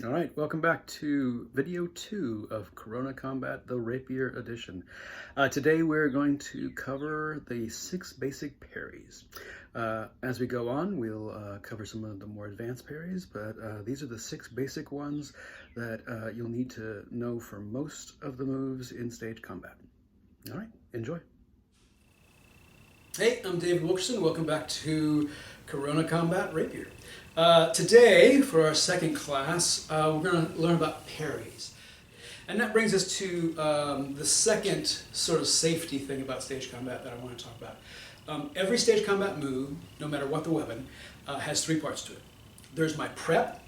All right, welcome back to video 2 of Corona Combat, the Rapier edition. Today we're going to cover the 6 basic parries. As we go on, we'll cover some of the more advanced parries, but these are the 6 basic ones that you'll need to know for most of the moves in stage combat. All right, enjoy. Hey, I'm David Wilkerson. Welcome back to Corona Combat Rapier. Today, for our second class, we're going to learn about parries. And that brings us to the second sort of safety thing about stage combat that I want to talk about. Every stage combat move, no matter what the weapon, has 3 parts to it. There's my prep,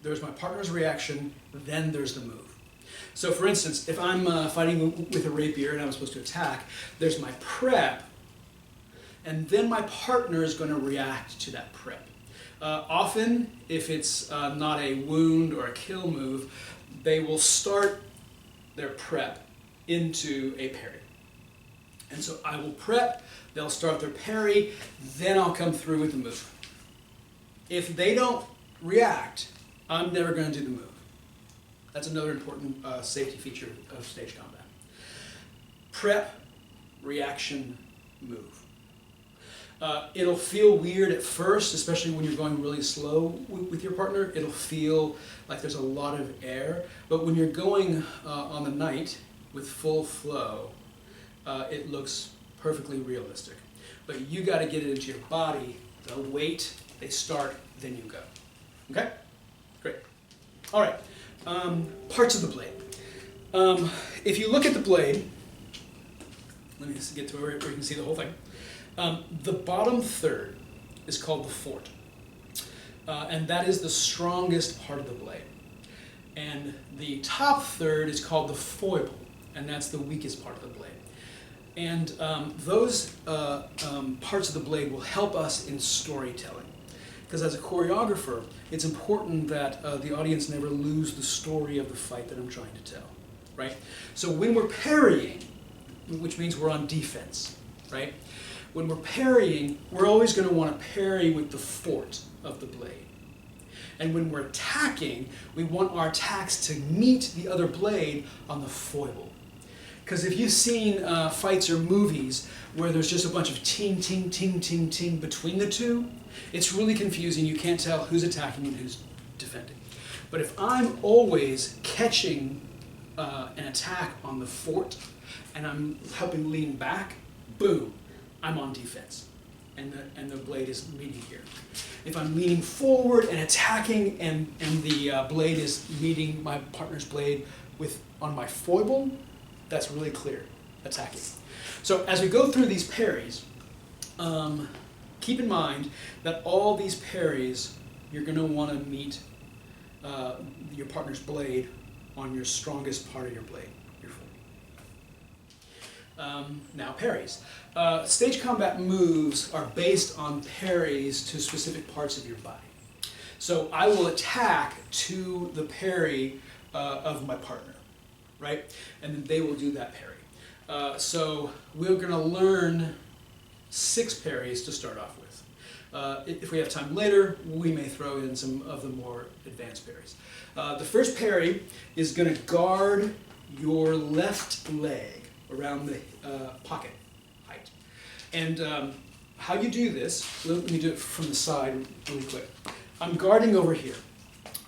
there's my partner's reaction, then there's the move. So for instance, if I'm fighting with a rapier and I'm supposed to attack, there's my prep, and then my partner is going to react to that prep. Often, if it's not a wound or a kill move, they will start their prep into a parry. And so I will prep, they'll start their parry, then I'll come through with the move. If they don't react, I'm never going to do the move. That's another important safety feature of stage combat. Prep, reaction, move. It'll feel weird at first, especially when you're going really slow with your partner. It'll feel like there's a lot of air. But when you're going on the night with full flow, it looks perfectly realistic. But you got to get it into your body. They'll wait, they start, then you go. Okay? Great. All right. Parts of the blade. If you look at the blade, let me just get to where you can see the whole thing. The bottom third is called the fort, and that is the strongest part of the blade. And the top third is called the foible, and that's the weakest part of the blade. And those parts of the blade will help us in storytelling. Because as a choreographer, it's important that the audience never lose the story of the fight that I'm trying to tell, right? So when we're parrying, which means we're on defense, right? When we're parrying, we're always going to want to parry with the fort of the blade. And when we're attacking, we want our attacks to meet the other blade on the foible. Because if you've seen fights or movies where there's just a bunch of ting, ting, ting, ting, ting between the two, it's really confusing. You can't tell who's attacking and who's defending. But if I'm always catching an attack on the fort and I'm helping lean back, boom, I'm on defense, and the blade is meeting here. If I'm leaning forward and attacking, and the blade is meeting my partner's blade on my foible, that's really clear, attacking. So as we go through these parries, keep in mind that all these parries, you're going to want to meet your partner's blade on your strongest part of your blade. Now parries. Stage combat moves are based on parries to specific parts of your body. So I will attack to the parry of my partner, right? And then they will do that parry. So we're going to learn 6 parries to start off with. If we have time later, we may throw in some of the more advanced parries. The first parry is going to guard your left leg around the pocket height. And how you do this, let me do it from the side really quick. I'm guarding over here.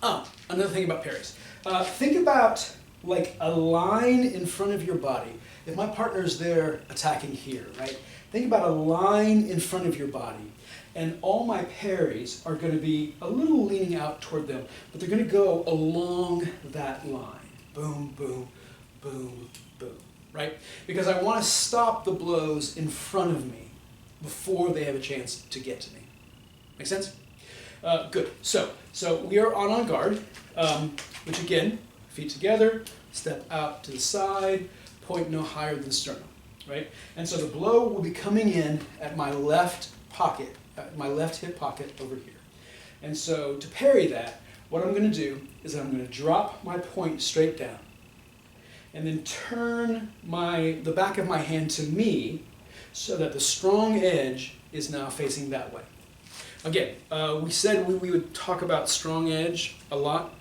Another thing about parries. Think about like a line in front of your body. If my partner's there attacking here, right? Think about a line in front of your body. And all my parries are going to be a little leaning out toward them, but they're going to go along that line. Boom, boom, boom, boom. Right? Because I want to stop the blows in front of me before they have a chance to get to me. Make sense? Good. So we are on guard, which again, feet together, step out to the side, point no higher than sternum. Right? And so the blow will be coming in at my left pocket, my left hip pocket over here. And so to parry that, what I'm going to do is I'm going to drop my point straight down, and then turn the back of my hand to me so that the strong edge is now facing that way. Again, we said we would talk about strong edge a lot.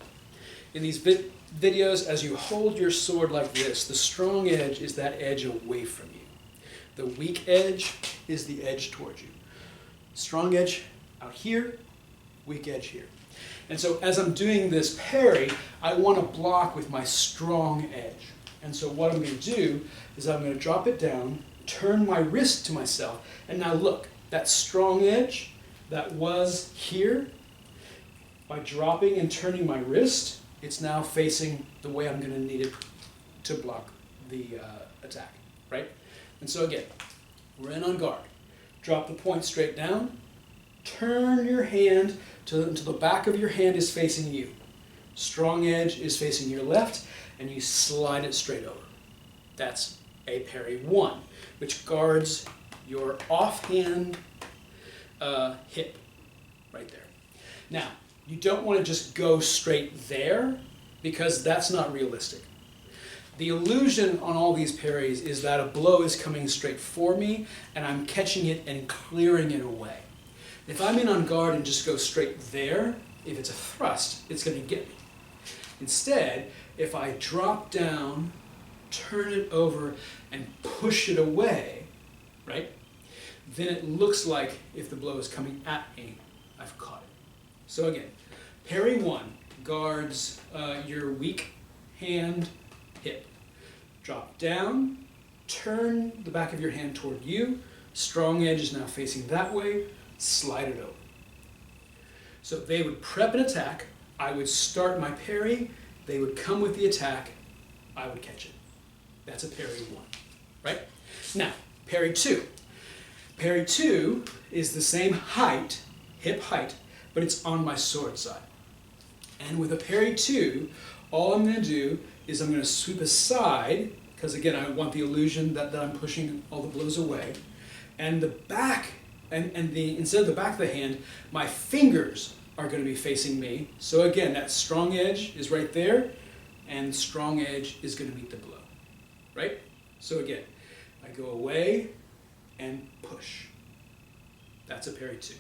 in these videos, as you hold your sword like this, the strong edge is that edge away from you. The weak edge is the edge towards you. Strong edge out here, weak edge here. And so as I'm doing this parry, I want to block with my strong edge. And so what I'm going to do is I'm going to drop it down, turn my wrist to myself, and now look, that strong edge that was here, by dropping and turning my wrist, it's now facing the way I'm going to need it to block the attack, right? And so again, we're in on guard. Drop the point straight down, turn your hand until the back of your hand is facing you. Strong edge is facing your left, and you slide it straight over. That's a parry 1, which guards your offhand hip right there. Now, you don't want to just go straight there because that's not realistic. The illusion on all these parries is that a blow is coming straight for me and I'm catching it and clearing it away. If I'm in on guard and just go straight there, if it's a thrust, it's going to get me. Instead, if I drop down, turn it over, and push it away, right, then it looks like if the blow is coming at me, I've caught it. So again, parry 1 guards your weak hand hip. Drop down, turn the back of your hand toward you, strong edge is now facing that way, slide it over. So they would prep an attack, I would start my parry, they would come with the attack, I would catch it. That's a parry 1, right? Now, parry 2. Parry 2 is the same height, hip height, but it's on my sword side. And with a parry 2, all I'm going to do is I'm going to sweep aside, because again I want the illusion that I'm pushing all the blows away, and the back, instead of the back of the hand, my fingers are going to be facing me. So again, that strong edge is right there, and strong edge is going to meet the blow, right? So again, I go away and push. That's a parry 2.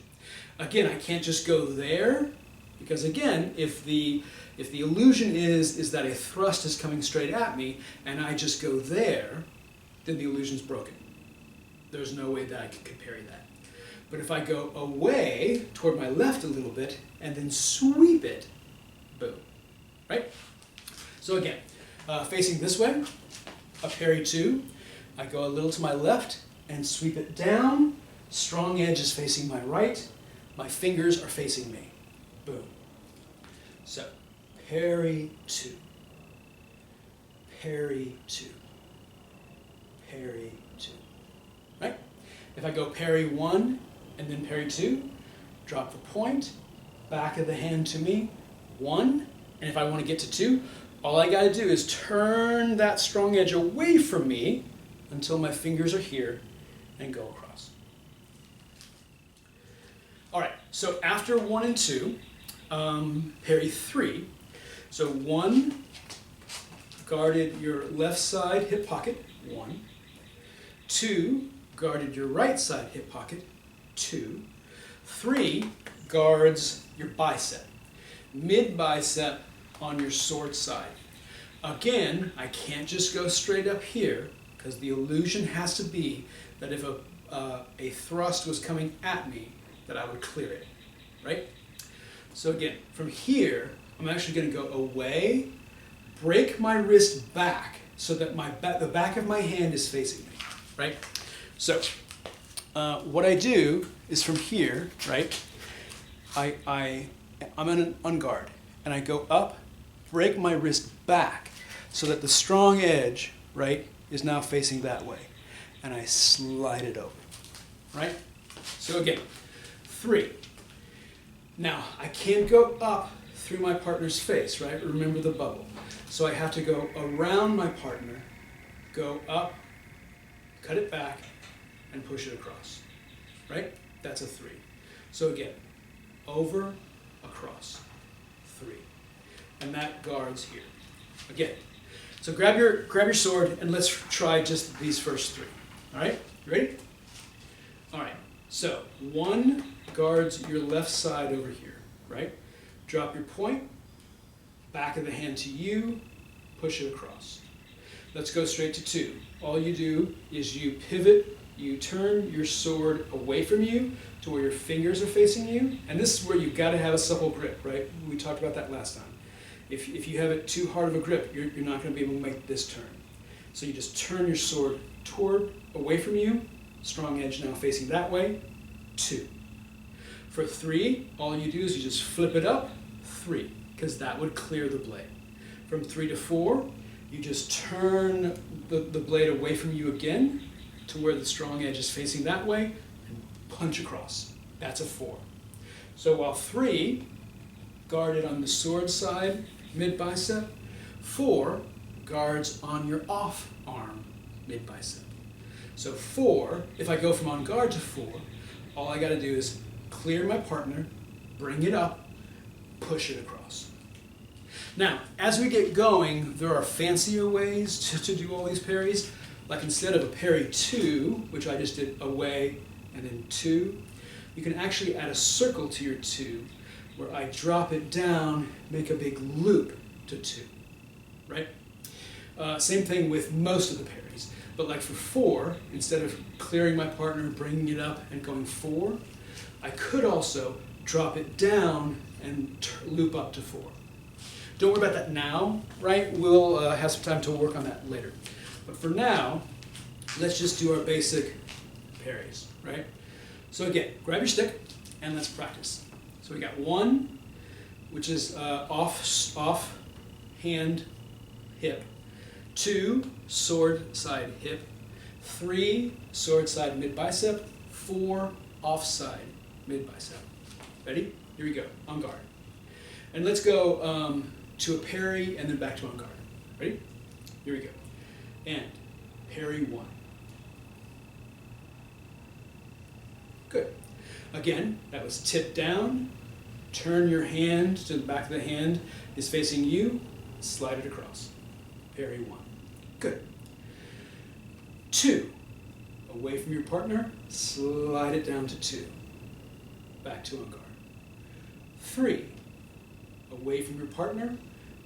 Again, I can't just go there, because again, if the illusion is that a thrust is coming straight at me and I just go there, then the illusion's broken. There's no way that I can parry that. But if I go away toward my left a little bit and then sweep it, boom, right? So again, facing this way, a parry 2, I go a little to my left and sweep it down, strong edge is facing my right, my fingers are facing me, boom. So, parry 2, parry 2, parry 2, right? If I go parry 1 and then parry 2, drop the point, back of the hand to me, 1, and if I want to get to 2, all I got to do is turn that strong edge away from me until my fingers are here and go across. All right, so after 1 and 2, parry 3. So 1 guarded your left side hip pocket, 1. 2 guarded your right side hip pocket, 2. 3 guards your bicep, mid bicep on your sword side. Again, I can't just go straight up here because the illusion has to be that if a thrust was coming at me, that I would clear it, right? So again, from here, I'm actually going to go away, break my wrist back so that the back of my hand is facing me, right? So what I do is from here, right, I'm on guard, and I go up, break my wrist back so that the strong edge, right, is now facing that way, and I slide it over, right? So again, 3. Now, I can't go up through my partner's face, right? Remember the bubble. So I have to go around my partner, go up, cut it back, and push it across, right? That's a 3. So again, over, across, 3. And that guards here. Again, so grab your sword and let's try just these first 3. All right, you ready? All right, so 1 guards your left side over here, right? Drop your point, back of the hand to you, push it across. Let's go straight to 2. All you do is you pivot, you turn your sword away from you to where your fingers are facing you, and this is where you've got to have a supple grip, right? We talked about that last time. If you have it too hard of a grip, you're not going to be able to make this turn. So you just turn your sword away from you, strong edge now facing that way, 2. For 3, all you do is you just flip it up, 3, because that would clear the blade. From 3 to 4, you just turn the blade away from you again to where the strong edge is facing that way and punch across. That's a 4. So while 3, guarded on the sword side, mid-bicep, 4 guards on your off arm, mid-bicep. So 4, if I go from on guard to 4, all I got to do is clear my partner, bring it up, push it across. Now, as we get going, there are fancier ways to do all these parries. Like instead of a parry 2, which I just did away and then 2, you can actually add a circle to your 2, where I drop it down, make a big loop to 2, right? Same thing with most of the parries. But like for 4, instead of clearing my partner, bringing it up, and going 4, I could also drop it down and loop up to 4. Don't worry about that now, right? We'll have some time to work on that later. But for now, let's just do our basic parries, right? So again, grab your stick and let's practice. So we got 1, which is off hand hip. 2, sword side hip. 3, sword side mid bicep. 4, offside mid bicep. Ready? Here we go, on guard. And let's go to a parry and then back to on guard. Ready? Here we go. And parry 1. Good. Again, that was tip down. Turn your hand to the back of the hand is facing you. Slide it across. Parry 1. Good. 2. Away from your partner. Slide it down to 2. Back to on guard. 3. Away from your partner.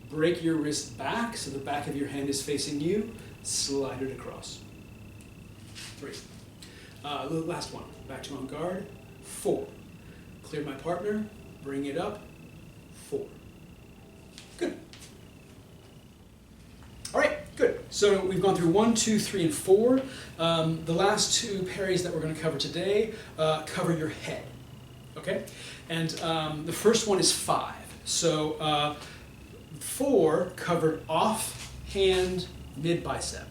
Break your wrist back so the back of your hand is facing you. Slide it across. 3. The last one. Back to on guard. 4. Clear my partner. Bring it up. 4. Good. All right, good. So we've gone through 1, 2, 3, and 4. The last 2 parries that we're going to cover today cover your head. Okay? And the first one is 5. So 4 covered off hand mid bicep.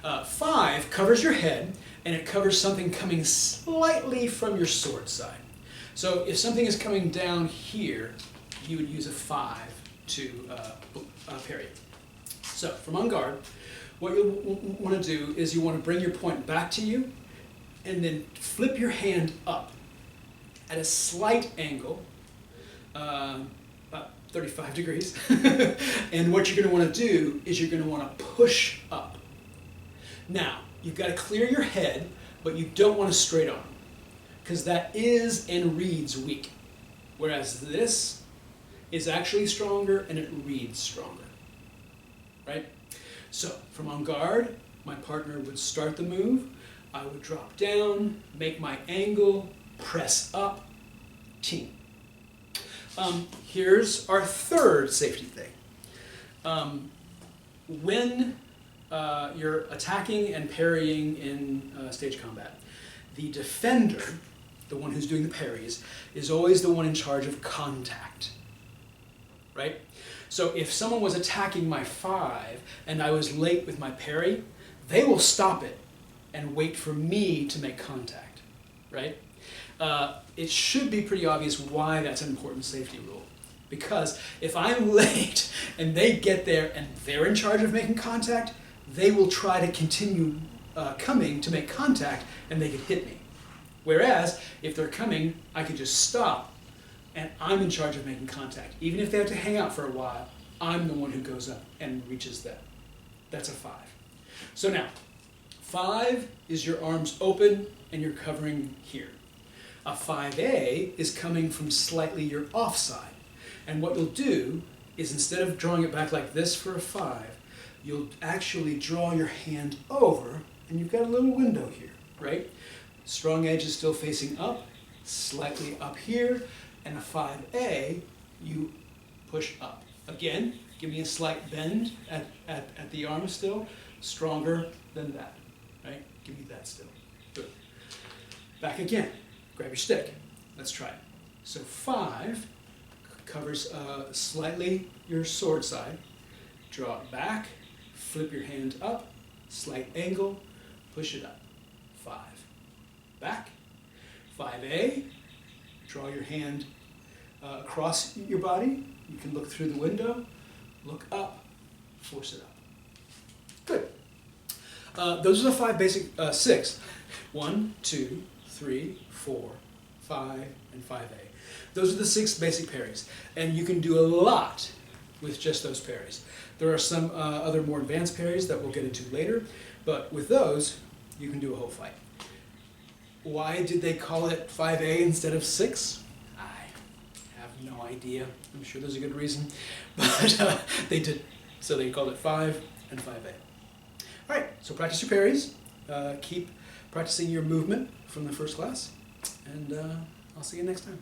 5 covers your head, and it covers something coming slightly from your sword side. So if something is coming down here, you would use a 5 to parry it. So from on guard, what you'll want to do is you want to bring your point back to you, and then flip your hand up at a slight angle, about 35 degrees. And what you're going to want to do is you're going to want to push up. Now, you've got to clear your head, but you don't want to straight arm, because that is and reads weak. Whereas this is actually stronger and it reads stronger. Right? So, from on guard, my partner would start the move. I would drop down, make my angle, press up, ting. Here's our third safety thing. When you're attacking and parrying in stage combat, the defender, the one who's doing the parries, is always the one in charge of contact. Right? So if someone was attacking my 5 and I was late with my parry, they will stop it and wait for me to make contact. Right? It should be pretty obvious why that's an important safety rule. Because if I'm late and they get there and they're in charge of making contact, they will try to continue coming to make contact and they could hit me. Whereas if they're coming, I could just stop and I'm in charge of making contact. Even if they have to hang out for a while, I'm the one who goes up and reaches them. That's a 5. So now, 5 is your arms open and you're covering here. A 5A is coming from slightly your offside. And what you'll do is instead of drawing it back like this for a 5, you'll actually draw your hand over, and you've got a little window here, right? Strong edge is still facing up, slightly up here, and a 5A, you push up. Again, give me a slight bend at the arm still, stronger than that, right? Give me that still. Good. Back again, grab your stick. Let's try it. So 5 covers slightly your sword side. Draw it back, flip your hand up, slight angle, push it up. 5. Back. 5A, draw your hand across your body. You can look through the window, look up, force it up. Good. Those are the 5 basic, 6. 1, 2, 3, 4, 5, and 5A. Those are the 6 basic parries. And you can do a lot with just those parries. There are some other more advanced parries that we'll get into later, but with those, you can do a whole fight. Why did they call it 5A instead of 6? I have no idea. I'm sure there's a good reason, but they did. So they called it 5 and 5A. All right, so practice your parries. Keep practicing your movement from the first class, and I'll see you next time.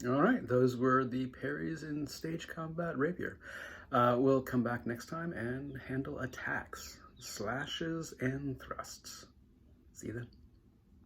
All right, those were the parries in Stage Combat Rapier. We'll come back next time and handle attacks, slashes, and thrusts. See you then.